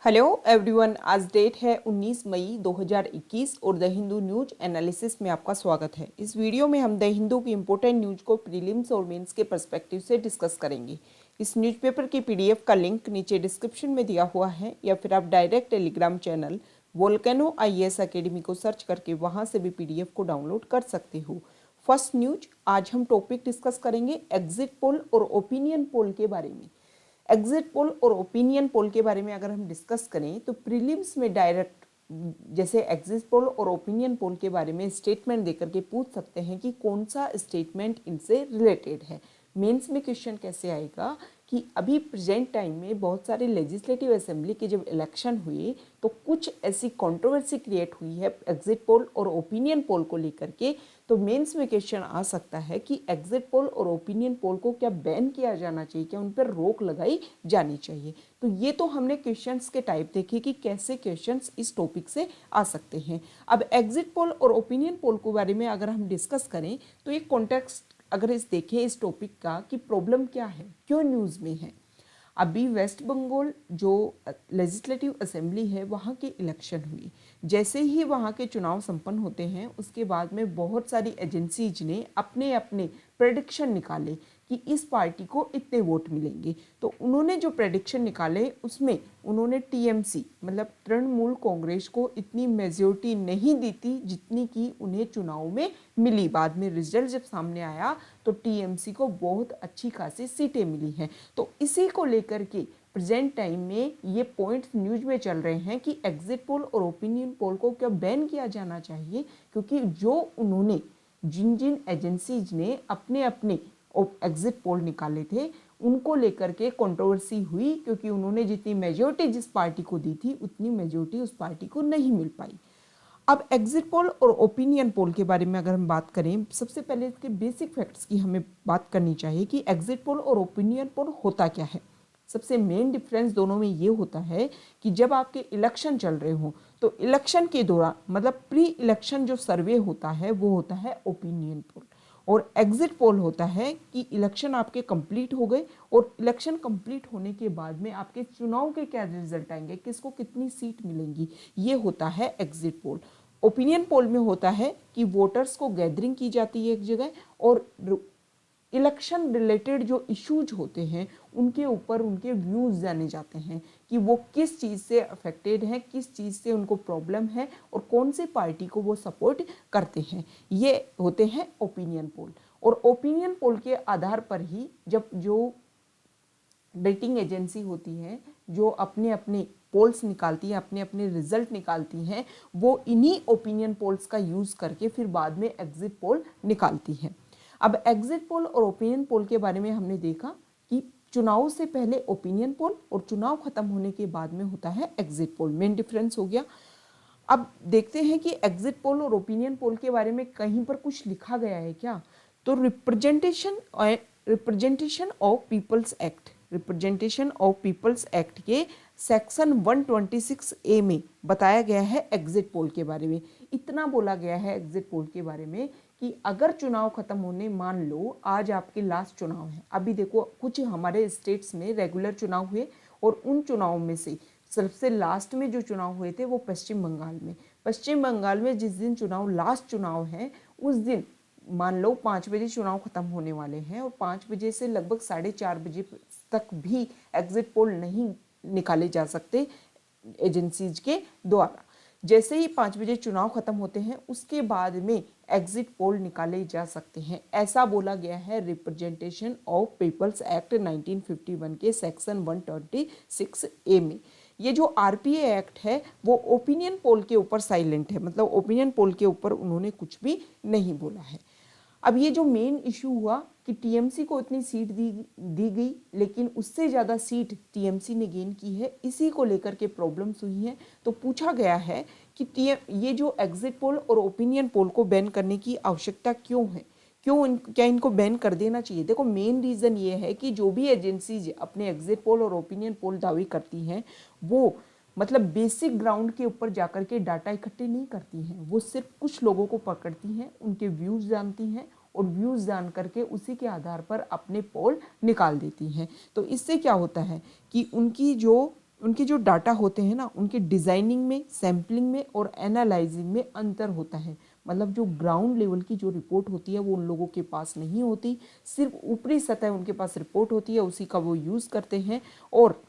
Hello everyone, आज date है 19 मई 2021 और द हिंदू न्यूज एनालिसिस में आपका स्वागत है। इस वीडियो में हम द हिंदू की इंपॉर्टेंट न्यूज को प्रीलिम्स और मेंस के पर्सपेक्टिव से डिस्कस करेंगे। इस न्यूज़पेपर की पीडीएफ का लिंक नीचे डिस्क्रिप्शन में दिया हुआ है या फिर आप direct Telegram channel volcano IAS academy को सर्च करके वहां से भी पीडीएफ को डाउनलोड कर सकते हो। फर्स्ट न्यूज, आज हम टॉपिक डिस्कस करेंगे एग्जिट पोल और ओपिनियन पोल के बारे में। एग्जिट पोल और ओपिनियन पोल के बारे में अगर हम डिस्कस करें तो प्रीलिम्स में डायरेक्ट जैसे एग्जिट पोल और ओपिनियन पोल के बारे में स्टेटमेंट देकर के पूछ सकते हैं कि कौन सा स्टेटमेंट इनसे रिलेटेड है। मेंस में क्वेश्चन कैसे आएगा कि अभी प्रेजेंट टाइम में बहुत सारे लेजिस्लेटिव असेंबली के जब इलेक्शन हुए तो कुछ ऐसी कंट्रोवर्सी क्रिएट हुई है एग्जिट पोल और ओपिनियन पोल को लेकर के। तो मेंस में क्वेश्चन आ सकता है कि एग्जिट पोल और ओपिनियन पोल को क्या बैन किया जाना चाहिए, क्या उन पर रोक लगाई जानी चाहिए। तो ये तो हमने क्वेश्चंस के टाइप देखे कि कैसे क्वेश्चंस इस टॉपिक से आ सकते हैं। अब एग्जिट पोल और ओपिनियन पोल के बारे में अगर हम डिस्कस करें तो एक कॉन्टेक्स्ट अगर देखें इस टॉपिक का कि प्रॉब्लम क्या है, क्यों न्यूज़ में है। अभी वेस्ट बंगाल जो लेजिस्लेटिव असेंबली है वहाँ के इलेक्शन हुई। जैसे ही वहाँ के चुनाव संपन्न होते हैं उसके बाद में बहुत सारी एजेंसीज ने अपने अपने प्रेडिक्शन निकाले कि इस पार्टी को इतने वोट मिलेंगे। तो उन्होंने जो प्रेडिक्शन निकाले उसमें उन्होंने TMC मतलब तृणमूल कांग्रेस को इतनी मेजोरिटी नहीं दी थी जितनी कि उन्हें चुनाव में मिली। बाद में रिजल्ट जब सामने आया तो TMC को बहुत अच्छी खासी सीटें मिली हैं। तो इसी को लेकर के प्रेजेंट टाइम में ये पॉइंट्स न्यूज में चल रहे हैं कि एग्जिट पोल और ओपिनियन पोल को क्या बैन किया जाना चाहिए, क्योंकि जो उन्होंने जिन जिन एजेंसीज ने अपने अपने एग्जिट पोल निकाले थे उनको लेकर के कंट्रोवर्सी हुई, क्योंकि उन्होंने जितनी मेजोरिटी जिस पार्टी को दी थी उतनी मेजोरिटी उस पार्टी को नहीं मिल पाई। अब एग्जिट पोल और ओपिनियन पोल के बारे में अगर हम बात करें, सबसे पहले इसके बेसिक फैक्ट्स की हमें बात करनी चाहिए कि एग्जिट पोल और ओपिनियन पोल होता क्या है। सबसे मेन डिफरेंस दोनों में ये होता है कि जब आपके इलेक्शन चल रहे हो तो इलेक्शन के दौरान मतलब प्री इलेक्शन जो सर्वे होता है वो होता है ओपिनियन पोल, और एग्जिट पोल होता है कि इलेक्शन आपके कंप्लीट हो गए और इलेक्शन कंप्लीट होने के बाद में आपके चुनाव के क्या रिजल्ट आएंगे, किसको कितनी सीट मिलेंगी, ये होता है एग्जिट पोल। ओपिनियन पोल में होता है कि वोटर्स को गैदरिंग की जाती है एक जगह और इलेक्शन रिलेटेड जो इश्यूज होते हैं उनके ऊपर उनके व्यूज़ जाने जाते हैं कि वो किस चीज़ से अफेक्टेड हैं, किस चीज़ से उनको प्रॉब्लम है और कौन सी पार्टी को वो सपोर्ट करते हैं। ये होते हैं ओपिनियन पोल। और ओपिनियन पोल के आधार पर ही जब जो रेटिंग एजेंसी होती है जो अपने अपने पोल्स निकालती है, अपने अपने रिजल्ट निकालती हैं, वो इन्हीं ओपिनियन पोल्स का यूज़ करके फिर बाद में एग्जिट पोल निकालती हैं। अब एग्जिट पोल और ओपिनियन पोल के बारे में हमने देखा कि चुनाव से पहले ओपिनियन पोल और चुनाव खत्म होने के बाद में होता है एग्जिट पोल। मेन डिफरेंस हो गया। अब देखते हैं कि एग्जिट पोल और ओपिनियन पोल के बारे में कहीं पर कुछ लिखा गया है क्या। तो रिप्रेजेंटेशन ऑफ पीपल्स एक्ट के सेक्शन 126A में बताया गया है एग्जिट पोल के बारे में। इतना बोला गया है एग्जिट पोल के बारे में कि अगर चुनाव खत्म होने, मान लो आज आपके लास्ट चुनाव है, अभी देखो कुछ हमारे स्टेट्स में रेगुलर चुनाव हुए और उन चुनाव में से सबसे लास्ट में जो चुनाव हुए थे वो पश्चिम बंगाल में जिस दिन चुनाव लास्ट चुनाव है उस दिन मान लो 5 बजे चुनाव खत्म होने वाले हैं और 5 बजे से लगभग 4:30 बजे तक भी एग्जिट पोल नहीं निकाले जा सकते एजेंसीज के द्वारा। जैसे ही 5 बजे चुनाव खत्म होते हैं उसके बाद में एग्जिट पोल निकाले जा सकते हैं, ऐसा बोला गया है रिप्रेजेंटेशन ऑफ पीपल्स एक्ट 1951 के सेक्शन 126A में। ये जो RPA एक्ट है वो ओपिनियन पोल के ऊपर साइलेंट है, मतलब ओपिनियन पोल के ऊपर उन्होंने कुछ भी नहीं बोला है। अब ये जो मेन इशू हुआ कि TMC को इतनी सीट दी गई लेकिन उससे ज़्यादा सीट TMC ने गेन की है, इसी को लेकर के प्रॉब्लम्स हुई हैं। तो पूछा गया है कि ये जो एग्जिट पोल और ओपिनियन पोल को बैन करने की आवश्यकता क्यों है, क्या इनको बैन कर देना चाहिए। देखो मेन रीज़न ये है कि जो भी एजेंसीज अपने एग्जिट पोल और ओपिनियन पोल दावे करती हैं वो मतलब बेसिक ग्राउंड के ऊपर जाकर के डाटा इकट्ठे नहीं करती हैं, वो सिर्फ कुछ लोगों को पकड़ती हैं, उनके व्यूज़ जानती हैं और व्यूज़ जान करके उसी के आधार पर अपने पोल निकाल देती हैं। तो इससे क्या होता है कि उनकी जो उनके जो डाटा होते हैं ना, उनके डिज़ाइनिंग में, सैम्पलिंग में और एनालाइजिंग में अंतर होता है। मतलब जो ग्राउंड लेवल की जो रिपोर्ट होती है वो उन लोगों के पास नहीं होती, सिर्फ ऊपरी सतह उनके पास रिपोर्ट होती है, उसी का वो यूज़ करते हैं। और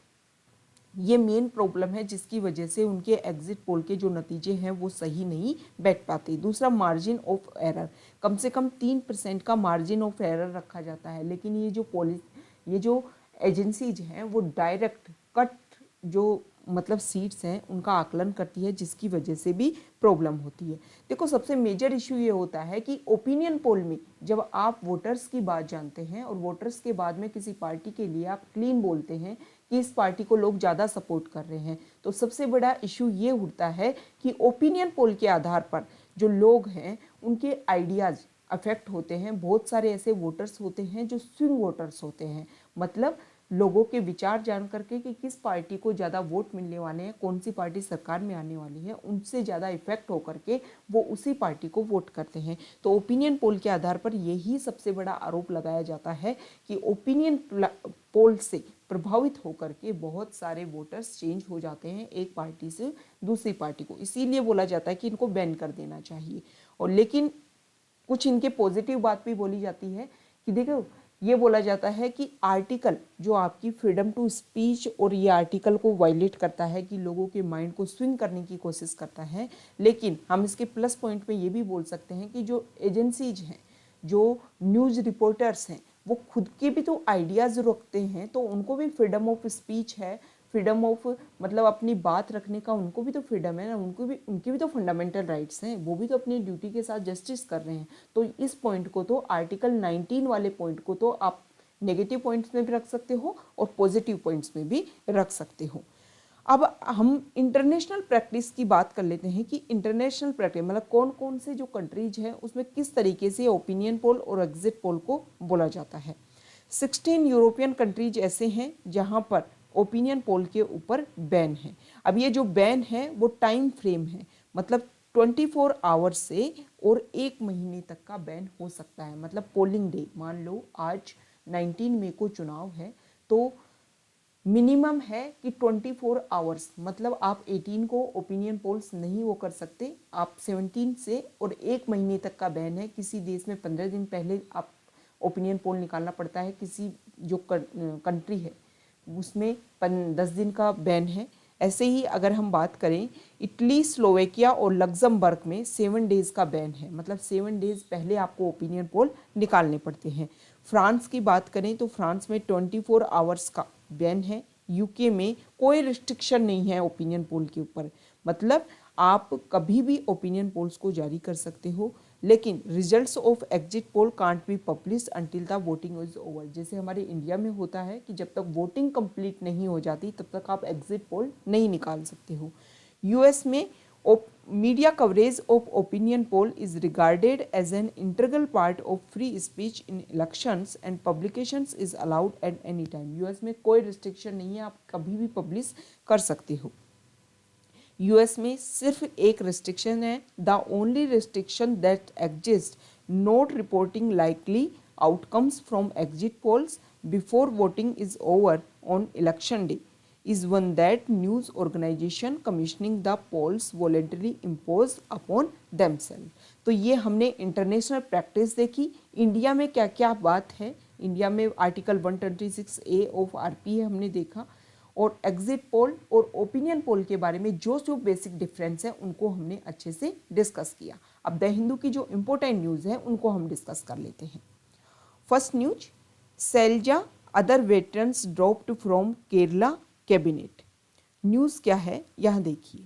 ये मेन प्रॉब्लम है जिसकी वजह से उनके एग्जिट पोल के जो नतीजे हैं वो सही नहीं बैठ पाते। दूसरा, मार्जिन ऑफ एरर, कम से कम 3% का मार्जिन ऑफ एरर रखा जाता है। लेकिन ये जो एजेंसीज हैं वो डायरेक्ट कट जो मतलब सीट्स हैं उनका आकलन करती है, जिसकी वजह से भी प्रॉब्लम होती है। देखो, सबसे मेजर इशू ये होता है कि ओपिनियन पोल में जब आप वोटर्स की बात जानते हैं और वोटर्स के बाद में किसी पार्टी के लिए आप क्लीन बोलते हैं कि इस पार्टी को लोग ज़्यादा सपोर्ट कर रहे हैं, तो सबसे बड़ा इशू ये उठता है कि ओपिनियन पोल के आधार पर जो लोग हैं उनके आइडियाज़ अफेक्ट होते हैं। बहुत सारे ऐसे वोटर्स होते हैं जो स्विंग वोटर्स होते हैं, मतलब लोगों के विचार जान करके कि किस पार्टी को ज़्यादा वोट मिलने वाले हैं, कौन सी पार्टी सरकार में आने वाली है, उनसे ज़्यादा इफेक्ट होकर के वो उसी पार्टी को वोट करते हैं। तो ओपिनियन पोल के आधार पर यही सबसे बड़ा आरोप लगाया जाता है कि ओपिनियन पोल से प्रभावित होकर के बहुत सारे वोटर्स चेंज हो जाते हैं एक पार्टी से दूसरी पार्टी को। इसीलिए बोला जाता है कि इनको बैन कर देना चाहिए। और लेकिन कुछ इनके पॉजिटिव बात भी बोली जाती है कि देखो, ये बोला जाता है कि आर्टिकल जो आपकी फ्रीडम टू स्पीच, और ये आर्टिकल को वायलेट करता है कि लोगों के माइंड को स्विंग करने की कोशिश करता है। लेकिन हम इसके प्लस पॉइंट में ये भी बोल सकते हैं कि जो एजेंसीज हैं, जो न्यूज़ रिपोर्टर्स हैं, वो खुद के भी तो आइडियाज़ रखते हैं, तो उनको भी फ्रीडम ऑफ स्पीच है, फ्रीडम ऑफ मतलब अपनी बात रखने का उनको भी तो फ्रीडम है ना, उनके भी तो फंडामेंटल राइट्स हैं, वो भी तो अपनी ड्यूटी के साथ जस्टिस कर रहे हैं। तो इस पॉइंट को तो आर्टिकल 19 वाले पॉइंट को तो आप नेगेटिव पॉइंट्स में भी रख सकते हो और पॉजिटिव पॉइंट्स में भी रख सकते हो। अब हम इंटरनेशनल प्रैक्टिस की बात कर लेते हैं कि इंटरनेशनल प्रैक्टिस मतलब कौन कौन से जो कंट्रीज हैं उसमें किस तरीके से ओपिनियन पोल और एग्जिट पोल को बोला जाता है। 16 यूरोपियन कंट्रीज ऐसे हैं जहां पर ओपिनियन पोल के ऊपर बैन है। अब ये जो बैन है वो टाइम फ्रेम है, मतलब 24 आवर्स से और 1 महीने तक का बैन हो सकता है। मतलब पोलिंग डे, मान लो आज 19 मई को चुनाव है, तो मिनिमम है कि 24 आवर्स, मतलब आप 18 को ओपिनियन पोल्स नहीं वो कर सकते, आप 17 से, और 1 महीने तक का बैन है। किसी देश में 15 दिन पहले आप ओपिनियन पोल निकालना पड़ता है, किसी जो कंट्री है उसमें 10 दिन का बैन है। ऐसे ही अगर हम बात करें इटली, स्लोवेकिया और लग्जमबर्ग में 7 डेज़ का बैन है, मतलब 7 डेज़ पहले आपको ओपिनियन पोल निकालने पड़ते हैं। फ्रांस की बात करें तो फ्रांस में 24 आवर्स का बैन है। यूके में कोई रिस्ट्रिक्शन नहीं है ओपिनियन पोल के ऊपर, मतलब आप कभी भी ओपिनियन पोल्स को जारी कर सकते हो, लेकिन results of exit poll can't be publish until the voting is over. जैसे हमारे इंडिया में होता है कि जब तक वोटिंग कंप्लीट नहीं हो जाती तब तक आप एग्जिट पोल नहीं निकाल सकते हो। यूएस में media coverage of opinion poll is regarded as an integral part of free speech in elections and publications is allowed at any time. US में कोई रिस्ट्रिक्शन नहीं है, आप कभी भी पब्लिश कर सकते हो। यूएस में सिर्फ एक रिस्ट्रिक्शन है, the only restriction that exist, not reporting likely outcomes from exit polls before voting is over on election day is one that news organization commissioning the polls voluntarily impose upon themselves। तो ये हमने international practice देखी। India में क्या क्या बात है, India में आर्टिकल 126A ऑफ आरपी है हमने देखा, और एग्जिट पोल और ओपिनियन पोल के बारे में जो जो बेसिक डिफरेंस है उनको हमने अच्छे से डिस्कस किया। अब द हिंदू की जो इम्पोर्टेंट न्यूज़ है उनको हम डिस्कस कर लेते हैं। First news, Shailaja other veterans dropped from Kerala cabinet. News क्या है यहाँ देखिए,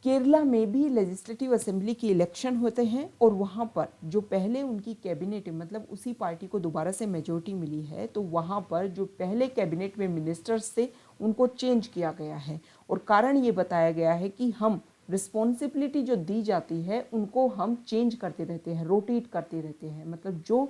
केरला में भी लेजिस्लेटिव असेंबली के इलेक्शन होते हैं और वहाँ पर जो पहले उनकी कैबिनेट मतलब उसी पार्टी को दोबारा से मेजोरिटी मिली है, तो वहाँ पर जो पहले कैबिनेट में मिनिस्टर्स थे उनको चेंज किया गया है। और कारण ये बताया गया है कि हम रिस्पॉन्सिबिलिटी जो दी जाती है उनको हम चेंज करते रहते हैं, रोटेट करते रहते हैं, मतलब जो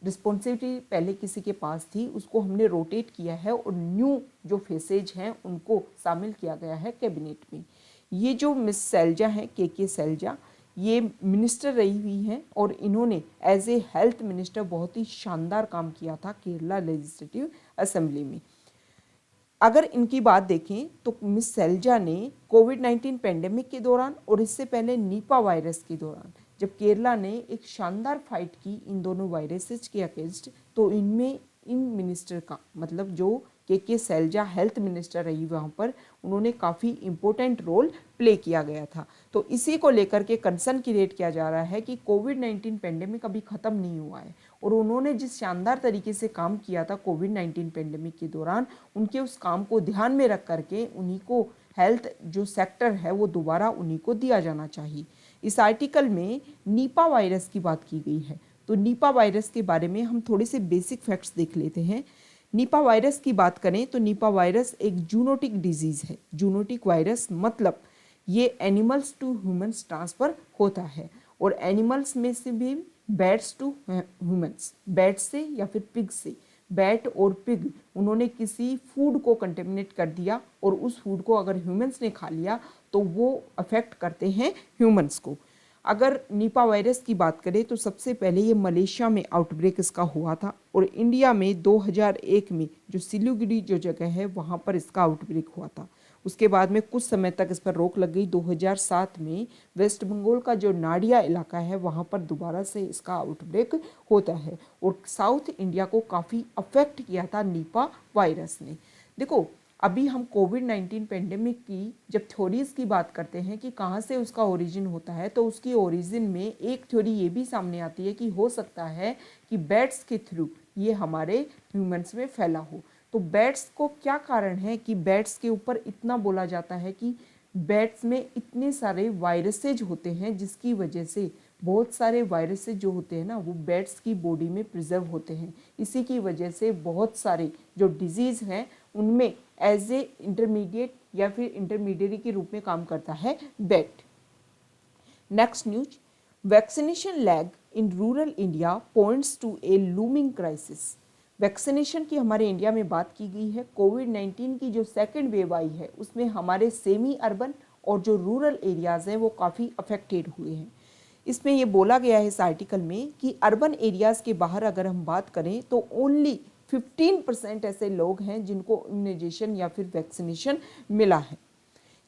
रिस्पॉन्सिबिलिटी पहले किसी के पास थी उसको हमने रोटेट किया है और न्यू जो फेसेज हैं उनको शामिल किया गया है कैबिनेट में। ये जो मिस शैलजा हैं, के शैलजा, ये मिनिस्टर रही हुई हैं और इन्होंने एज ए हेल्थ मिनिस्टर बहुत ही शानदार काम किया था केरला लेजिस्लेटिव असेंबली में। अगर इनकी बात देखें तो मिस सैलजा ने कोविड-19 पेंडेमिक के दौरान और इससे पहले निपा वायरस के दौरान जब केरला ने एक शानदार फाइट की इन दोनों वायरसेस के अगेंस्ट, तो इनमें इन मिनिस्टर का मतलब जो के सैलजा हेल्थ मिनिस्टर रही वहाँ पर, उन्होंने काफ़ी इम्पोर्टेंट रोल प्ले किया गया था। तो इसी को लेकर के कंसर्न क्रिएट किया जा रहा है कि कोविड-19 पेंडेमिक अभी ख़त्म नहीं हुआ है और उन्होंने जिस शानदार तरीके से काम किया था कोविड-19 पेंडेमिक के दौरान, उनके उस काम को ध्यान में रख करके उन्हीं को हेल्थ जो सेक्टर है वो दोबारा उन्हीं को दिया जाना चाहिए। इस आर्टिकल में निपा वायरस की बात की गई है। तो निपा वायरस के बारे में हम थोड़े से बेसिक फैक्ट्स देख लेते हैं। निपा वायरस की बात करें तो निपा वायरस एक जूनोटिक डिजीज़ है। जूनोटिक वायरस मतलब ये एनिमल्स टू ह्यूमंस ट्रांसफ़र होता है और एनिमल्स में से भी बैट्स टू ह्यूमंस, बैट से या फिर पिग से। बैट और पिग उन्होंने किसी फूड को कंटेमिनेट कर दिया और उस फूड को अगर ह्यूमंस ने खा लिया तो वो अफेक्ट करते हैं ह्यूमंस को। अगर निपा वायरस की बात करें तो सबसे पहले ये मलेशिया में आउटब्रेक इसका हुआ था और इंडिया में 2001 में जो सिलीगुड़ी जो जगह है वहाँ पर इसका आउटब्रेक हुआ था। उसके बाद में कुछ समय तक इस पर रोक लग गई। 2007 में वेस्ट बंगाल का जो नाडिया इलाका है वहाँ पर दोबारा से इसका आउटब्रेक होता है और साउथ इंडिया को काफ़ी अफेक्ट किया था निपा वायरस ने। देखो, अभी हम कोविड-19 पेंडेमिक की जब थ्योरीज़ की बात करते हैं कि कहाँ से उसका ओरिजिन होता है, तो उसकी ओरिजिन में एक थ्योरी ये भी सामने आती है कि हो सकता है कि बैट्स के थ्रू ये हमारे ह्यूमंस में फैला हो। तो बैट्स को क्या कारण है कि बैट्स के ऊपर इतना बोला जाता है कि बैट्स में इतने सारे वायरसेज होते हैं जिसकी वजह से बहुत सारे वायरसेज जो होते हैं ना वो बैट्स की बॉडी में प्रिजर्व होते हैं। इसी की वजह से बहुत सारे जो डिजीज़ हैं उनमें एज ए इंटरमीडिएट या फिर इंटरमीडिएरी के रूप में काम करता है bat. Next news, vaccination lag in rural India points to a looming crisis. Vaccination की हमारे इंडिया में बात की गई है। कोविड-19 की जो सेकेंड वेव आई है उसमें हमारे सेमी अर्बन और जो रूरल एरियाज़ हैं वो काफ़ी अफेक्टेड हुए हैं। इसमें ये बोला गया है इस आर्टिकल में कि अर्बन एरियाज़ के बाहर अगर हम बात करें तो ओनली 15% ऐसे लोग हैं जिनको इम्यूनाइजेशन या फिर वैक्सीनेशन मिला है।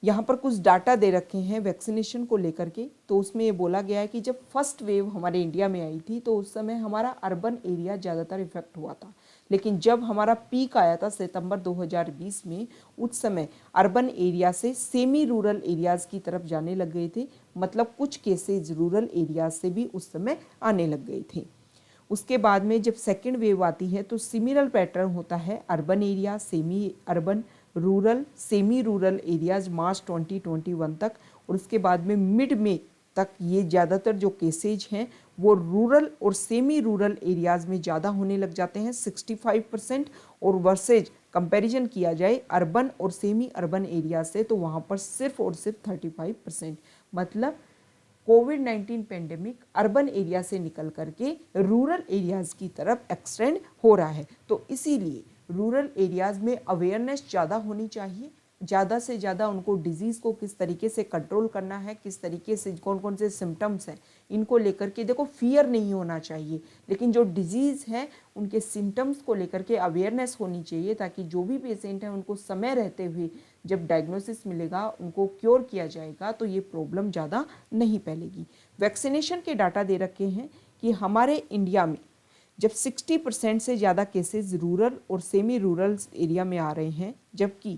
यहाँ पर कुछ डाटा दे रखे हैं वैक्सीनेशन को लेकर के। तो उसमें ये बोला गया है कि जब फर्स्ट वेव हमारे इंडिया में आई थी तो उस समय हमारा अर्बन एरिया ज़्यादातर इफेक्ट हुआ था, लेकिन जब हमारा पीक आया था सितंबर 2020 में, उस समय अर्बन एरिया से सेमी रूरल एरियाज़ की तरफ जाने लग गए थे। मतलब कुछ केसेज रूरल एरियाज से भी उस समय आने लग गए थे। उसके बाद में जब सेकेंड वेव आती है तो सिमिलर पैटर्न होता है, urban area, semi urban, rural, semi rural areas March 2021 तक, और उसके बाद में मिड में तक ये ज़्यादातर जो केसेज हैं वो रूरल और सेमी रूरल एरियाज़ में ज़्यादा होने लग जाते हैं 65%, और वर्सेज कंपैरिजन किया जाए अर्बन और सेमी अर्बन एरिया से तो वहाँ पर सिर्फ और सिर्फ 35%। मतलब कोविड-19 पेंडेमिक अर्बन एरिया से निकल करके रूरल एरियाज़ की तरफ एक्सटेंड हो रहा है। तो इसीलिए रूरल एरियाज़ में अवेयरनेस ज़्यादा होनी चाहिए, ज़्यादा से ज़्यादा उनको डिजीज़ को किस तरीके से कंट्रोल करना है, किस तरीके से कौन कौन से सिम्टम्स हैं, इनको लेकर के देखो फियर नहीं होना चाहिए, लेकिन जो डिजीज़ है उनके सिम्टम्स को लेकर के अवेयरनेस होनी चाहिए ताकि जो भी पेशेंट हैं उनको समय रहते हुए जब डायग्नोसिस मिलेगा, उनको क्योर किया जाएगा तो ये प्रॉब्लम ज़्यादा नहीं फैलेगी। वैक्सीनेशन के डाटा दे रखे हैं कि हमारे इंडिया में जब 60% से ज़्यादा केसेस रूरल और सेमी रूरल एरिया में आ रहे हैं, जबकि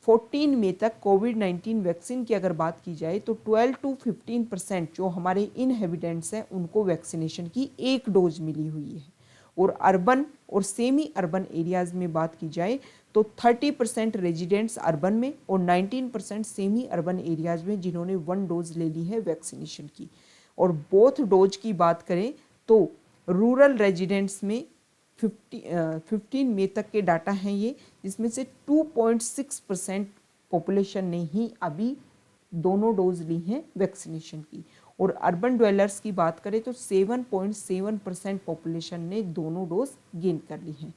14 मई तक कोविड-19 वैक्सीन की अगर बात की जाए तो 12 to 15% जो हमारे इनहेबिटेंट्स हैं उनको वैक्सीनेशन की एक डोज मिली हुई है। और अर्बन और सेमी अर्बन एरियाज़ में बात की जाए तो 30% रेजिडेंट्स अर्बन में और 19% सेमी अर्बन एरियाज़ में जिन्होंने 1 डोज ले ली है वैक्सीनेशन की। और बोथ डोज की बात करें तो रूरल रेजिडेंट्स में 15 मई तक के डाटा हैं ये, जिसमें से 2.6% पॉपुलेशन ने ही अभी दोनों डोज ली हैं वैक्सीनेशन की। और अर्बन ड्वेलर्स की बात करें तो 7.7% पॉपुलेशन ने दोनों डोज गेन कर ली हैं।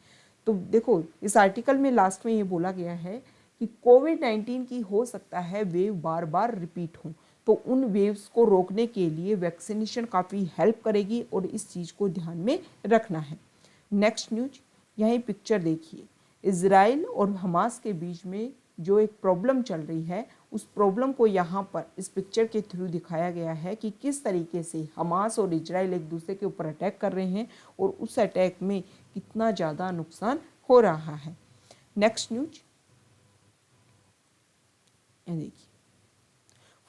तो देखो इस आर्टिकल में लास्ट में ये बोला गया है कि कोविड-19 की हो सकता है वेव बार बार रिपीट हो, तो उन वेव्स को रोकने के लिए वैक्सीनेशन काफ़ी हेल्प करेगी और इस चीज़ को ध्यान में रखना है। नेक्स्ट न्यूज, यही पिक्चर देखिए, इजराइल और हमास के बीच में जो एक प्रॉब्लम चल रही है, उस प्रॉब्लम को यहाँ पर इस पिक्चर के थ्रू दिखाया गया है कि किस तरीके से हमास और इजराइल एक दूसरे के ऊपर अटैक कर रहे हैं और उस अटैक में कितना ज़्यादा नुकसान हो रहा है। नेक्स्ट न्यूज, देखिए,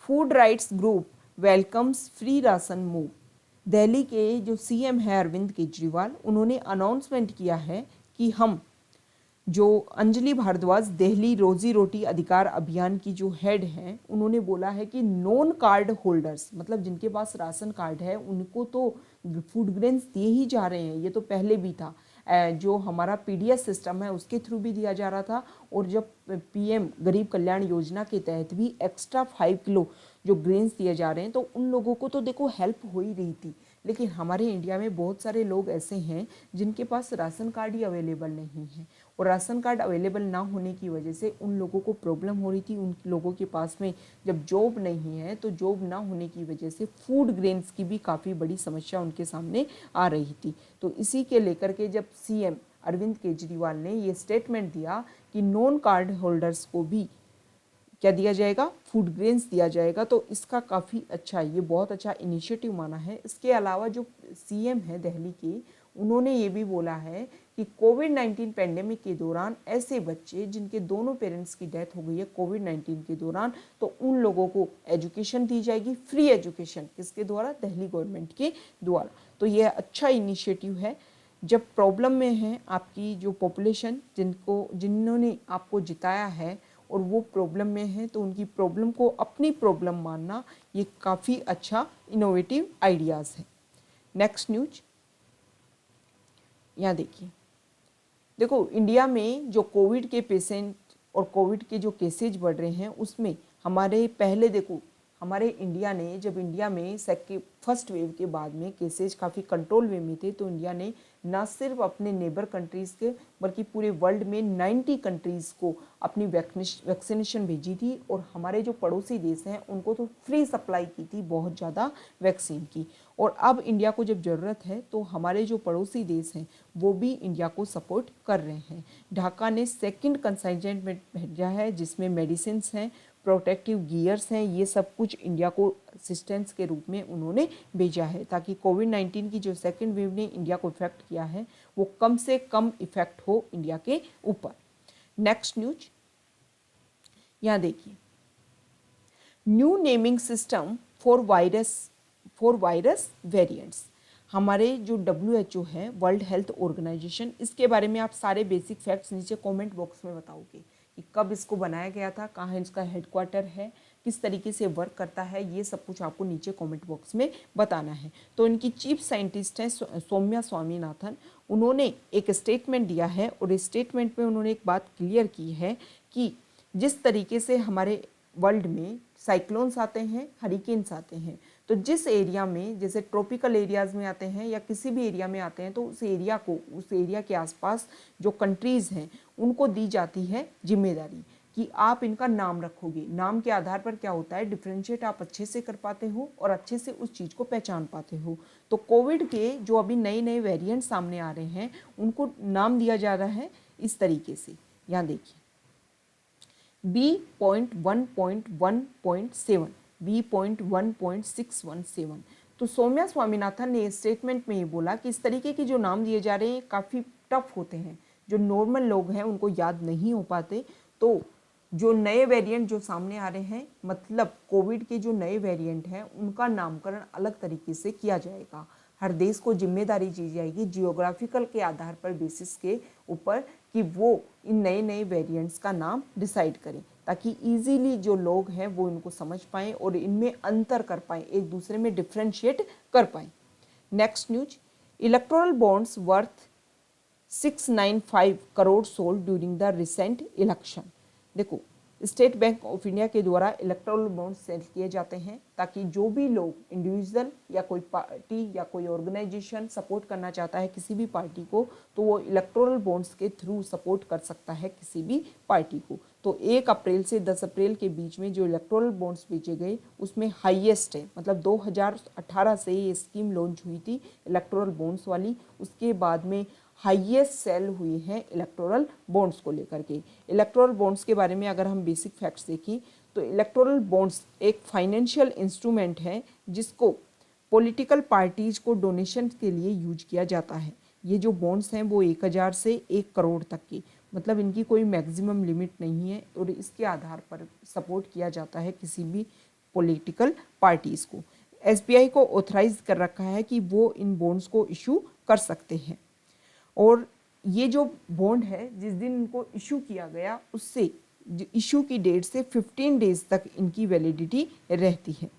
food rights group welcomes free ration move. Delhi के जो सीएम है अरविंद केजरीवाल, उन्होंने अनाउंसमेंट किया है कि हम जो अंजलि भारद्वाज दिल्ली रोजी रोटी अधिकार अभियान की जो हेड हैं, उन्होंने बोला है कि नॉन कार्ड होल्डर्स, मतलब जिनके पास राशन कार्ड है, उनको तो फूड ग्रेन्स दिए ही जा रहे हैं। ये तो पहले भी था, जो हमारा पीडीएस सिस्टम है उसके थ्रू भी दिया जा रहा था, और जब पीएम गरीब कल्याण योजना के तहत भी एक्स्ट्रा 5 किलो जो ग्रेन्स दिए जा रहे हैं, तो उन लोगों को तो देखो हेल्प हो ही रही थी। लेकिन हमारे इंडिया में बहुत सारे लोग ऐसे हैं जिनके पास राशन कार्ड ही अवेलेबल नहीं है, और राशन कार्ड अवेलेबल ना होने की वजह से उन लोगों को प्रॉब्लम हो रही थी। उन लोगों के पास में जब जॉब नहीं है, तो जॉब ना होने की वजह से फूड ग्रेन्स की भी काफ़ी बड़ी समस्या उनके सामने आ रही थी। तो इसी के लेकर के जब सीएम अरविंद केजरीवाल ने ये स्टेटमेंट दिया कि नॉन कार्ड होल्डर्स को भी क्या दिया जाएगा, फूड ग्रेन्स दिया जाएगा, तो इसका काफ़ी अच्छा, ये बहुत अच्छा इनिशिएटिव माना है। इसके अलावा जो सीएम है दिल्ली के, उन्होंने ये भी बोला है कि कोविड-19 पेंडेमिक के दौरान ऐसे बच्चे जिनके दोनों पेरेंट्स की डेथ हो गई है कोविड-19 के दौरान, तो उन लोगों को एजुकेशन दी जाएगी, फ्री एजुकेशन, किसके द्वारा, दिल्ली गवर्नमेंट के द्वारा। तो ये अच्छा इनिशिएटिव है। जब प्रॉब्लम में है आपकी जो पॉपुलेशन, जिन्होंने आपको जिताया है और वो प्रॉब्लम में है, तो उनकी प्रॉब्लम को अपनी प्रॉब्लम मानना, ये काफ़ी अच्छा इनोवेटिव आइडियाज़ है। नेक्स्ट न्यूज, यहाँ देखो इंडिया में जो कोविड के पेशेंट और कोविड के जो केसेज बढ़ रहे हैं, उसमें हमारे पहले देखो हमारे इंडिया ने, जब इंडिया में फर्स्ट वेव के बाद में केसेज काफ़ी कंट्रोल में थे, तो इंडिया ने ना सिर्फ अपने नेबर कंट्रीज़ के बल्कि पूरे वर्ल्ड में 90 कंट्रीज़ को अपनी वैक्सीनेशन भेजी थी, और हमारे जो पड़ोसी देश हैं उनको तो फ्री सप्लाई की थी बहुत ज़्यादा वैक्सीन की। और अब इंडिया को जब ज़रूरत है, तो हमारे जो पड़ोसी देश हैं वो भी इंडिया को सपोर्ट कर रहे हैं। ढाका ने सेकेंड कंसाइनमेंट में भेजा है, जिसमें मेडिसिन हैं, प्रोटेक्टिव गियर्स हैं, ये सब कुछ इंडिया को असिस्टेंस के रूप में उन्होंने भेजा है, ताकि कोविड-19 की जो सेकेंड वेव ने इंडिया को इफेक्ट किया है, वो कम से कम इफेक्ट हो इंडिया के ऊपर। नेक्स्ट न्यूज, यहाँ देखिए, new naming system for virus variants. हमारे जो WHO है, वर्ल्ड हेल्थ ऑर्गेनाइजेशन, इसके बारे में आप सारे बेसिक फैक्ट्स नीचे कमेंट बॉक्स में बताओगे कि कब इसको बनाया गया था, कहाँ इसका हेडक्वार्टर है, किस तरीके से वर्क करता है, ये सब कुछ आपको नीचे कमेंट बॉक्स में बताना है। तो इनकी चीफ साइंटिस्ट हैं सौम्या स्वामीनाथन, उन्होंने एक स्टेटमेंट दिया है, और इस स्टेटमेंट में उन्होंने एक बात क्लियर की है कि जिस तरीके से हमारे वर्ल्ड में साइक्लोन्स आते हैं, हरिकेन्स आते हैं, तो जिस एरिया में, जैसे ट्रॉपिकल एरियाज़ में आते हैं या किसी भी एरिया में आते हैं, तो उस एरिया के आसपास जो कंट्रीज़ हैं उनको दी जाती है जिम्मेदारी कि आप इनका नाम रखोगे। नाम के आधार पर क्या होता है, डिफ्रेंशिएट आप अच्छे से कर पाते हो और अच्छे से उस चीज़ को पहचान पाते हो। तो कोविड के जो अभी नए नए वेरिएंट सामने आ रहे हैं, उनको नाम दिया जा रहा है इस तरीके से। यहाँ देखिए, B.1.1.7, B.1.617। तो सौम्या स्वामीनाथन ने स्टेटमेंट में ये बोला कि इस तरीके के जो नाम दिए जा रहे हैं काफ़ी टफ होते हैं, जो नॉर्मल लोग हैं उनको याद नहीं हो पाते। तो जो नए वेरिएंट जो सामने आ रहे हैं, मतलब कोविड के जो नए वेरिएंट हैं, उनका नामकरण अलग तरीके से किया जाएगा। हर देश को जिम्मेदारी दी जाएगी जियोग्राफिकल के आधार पर, बेसिस के ऊपर, कि वो इन नए नए वेरिएंट्स का नाम डिसाइड करें, ताकि इजीली जो लोग हैं वो इनको समझ पाएँ और इनमें अंतर कर पाएँ, एक दूसरे में डिफ्रेंशिएट कर पाएँ। Next news, electoral bonds worth 695 crore sold during the recent election. देखो, स्टेट बैंक ऑफ इंडिया के द्वारा इलेक्टोरल बॉन्ड्स सेल किए जाते हैं, ताकि जो भी लोग, इंडिविजुअल या कोई पार्टी या कोई ऑर्गेनाइजेशन सपोर्ट करना चाहता है किसी भी पार्टी को, तो वो इलेक्टोरल बॉन्ड्स के थ्रू सपोर्ट कर सकता है किसी भी पार्टी को। तो 1 अप्रैल से 10 अप्रैल के बीच में जो इलेक्टोरल बॉन्ड्स बेचे गए, उसमें हाईएस्ट है, मतलब 2018 से ये स्कीम लॉन्च हुई थी इलेक्टोरल बॉन्ड्स वाली। उसके बाद में हाईएस्ट सेल हुए हैं इलेक्टोरल बॉन्ड्स को लेकर के। इलेक्टोरल बॉन्ड्स के बारे में अगर हम बेसिक फैक्ट्स देखें तो इलेक्टोरल बॉन्ड्स एक फाइनेंशियल इंस्ट्रूमेंट है जिसको पॉलिटिकल पार्टीज को डोनेशन के लिए यूज किया जाता है। ये जो बॉन्ड्स हैं वो 1000 से 1 करोड़ तक की, मतलब इनकी कोई मैक्सिमम लिमिट नहीं है और इसके आधार पर सपोर्ट किया जाता है किसी भी पॉलिटिकल पार्टीज़ को। एसबीआई को ऑथराइज कर रखा है कि वो इन बॉन्ड्स को इशू कर सकते हैं और ये जो बॉन्ड है जिस दिन इनको इशू किया गया उससे इशू की डेट से 15 डेज तक इनकी वैलिडिटी रहती है।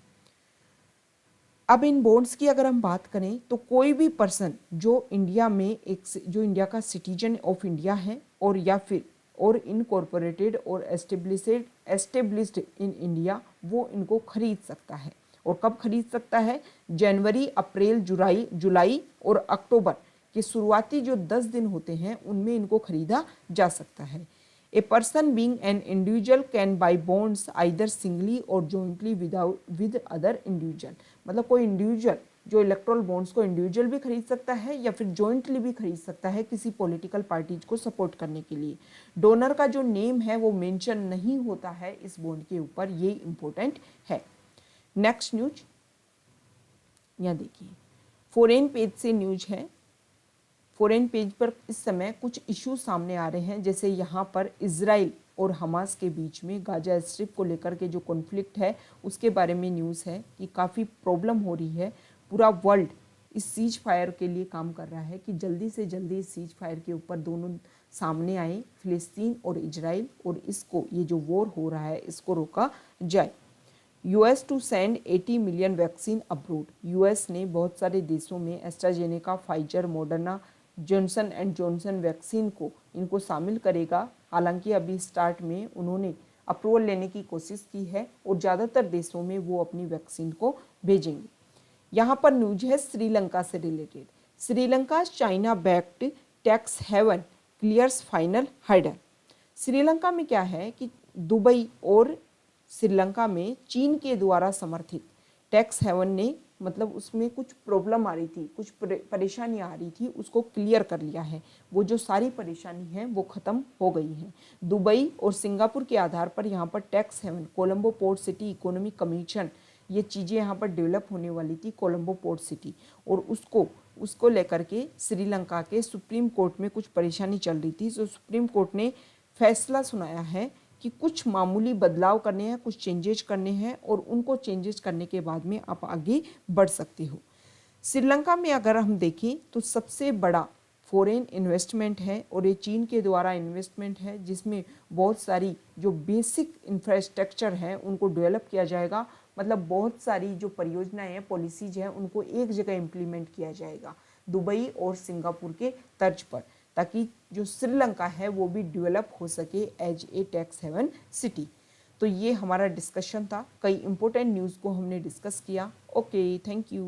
अब इन बॉन्ड्स की अगर हम बात करें तो कोई भी पर्सन जो इंडिया में जो इंडिया का सिटीजन ऑफ इंडिया है और या फिर और इनकॉर्पोरेटेड और एस्टेब्लिश्ड इन इंडिया, वो इनको खरीद सकता है। और कब खरीद सकता है? जनवरी, अप्रैल, जुलाई और अक्टूबर के शुरुआती जो 10 दिन होते हैं उनमें इनको खरीदा जा सकता है। A person being an individual can buy bonds either singly और जॉइंटली विद अदर इंडिविजुअल, मतलब कोई इंडिविजुअल जो इलेक्टोरल बॉन्ड्स को इंडिविजुअल भी खरीद सकता है या फिर जॉइंटली भी खरीद सकता है किसी पॉलिटिकल पार्टीज को सपोर्ट करने के लिए। डोनर का जो नेम है वो मेंशन नहीं होता है इस बॉन्ड के ऊपर, ये इंपॉर्टेंट है। नेक्स्ट न्यूज यहाँ देखिए, फॉरेन पेज से न्यूज है। फॉरेन पेज पर इस समय कुछ इश्यू सामने आ रहे हैं, जैसे यहाँ पर इजराइल और हमास के बीच में गाजा स्ट्रिप को लेकर के जो कॉन्फ्लिक्ट है उसके बारे में न्यूज़ है कि काफ़ी प्रॉब्लम हो रही है। पूरा वर्ल्ड इस सीज फायर के लिए काम कर रहा है कि जल्दी से जल्दी इस सीज फायर के ऊपर दोनों सामने आए, फिलिस्तीन और इजराइल, और इसको ये जो वॉर हो रहा है इसको रोका जाए। US to send 80 million vaccine abroad. US ने बहुत सारे देशों में AstraZeneca, Pfizer, Moderna, Johnson and Johnson vaccine को इनको शामिल करेगा। हालांकि अभी स्टार्ट में उन्होंने अप्रूवल लेने की कोशिश की है और ज़्यादातर देशों में वो अपनी वैक्सीन को भेजेंगे। यहाँ पर न्यूज है श्रीलंका से related. Sri Lanka China backed tax haven clears final hurdle. Sri Lanka में क्या है कि दुबई और श्रीलंका में चीन के द्वारा समर्थित टैक्स हेवन ने, मतलब उसमें कुछ प्रॉब्लम आ रही थी, कुछ परेशानी आ रही थी, उसको क्लियर कर लिया है। वो जो सारी परेशानी है वो ख़त्म हो गई है। दुबई और सिंगापुर के आधार पर यहाँ पर tax haven, Colombo port city economic commission, ये चीज़ें यहाँ पर डेवलप होने वाली थी, कोलंबो पोर्ट सिटी, और उसको लेकर के श्रीलंका के सुप्रीम कोर्ट में कुछ परेशानी चल रही थी। तो सुप्रीम कोर्ट ने फैसला सुनाया है कि कुछ मामूली बदलाव करने हैं, कुछ चेंजेज करने हैं और उनको चेंजेज करने के बाद में आप आगे बढ़ सकते हो। श्रीलंका में अगर हम देखें तो सबसे बड़ा फॉरेन इन्वेस्टमेंट है और ये चीन के द्वारा इन्वेस्टमेंट है, जिसमें बहुत सारी जो बेसिक इंफ्रास्ट्रक्चर है उनको डेवलप किया जाएगा। मतलब बहुत सारी जो परियोजनाएं हैं, पॉलिसीज हैं, उनको एक जगह इम्प्लीमेंट किया जाएगा दुबई और सिंगापुर के तर्ज पर, ताकि जो श्रीलंका है वो भी डेवलप हो सके as a tax haven city. तो ये हमारा डिस्कशन था, कई इंपॉर्टेंट न्यूज़ को हमने डिस्कस किया। Okay, thank you.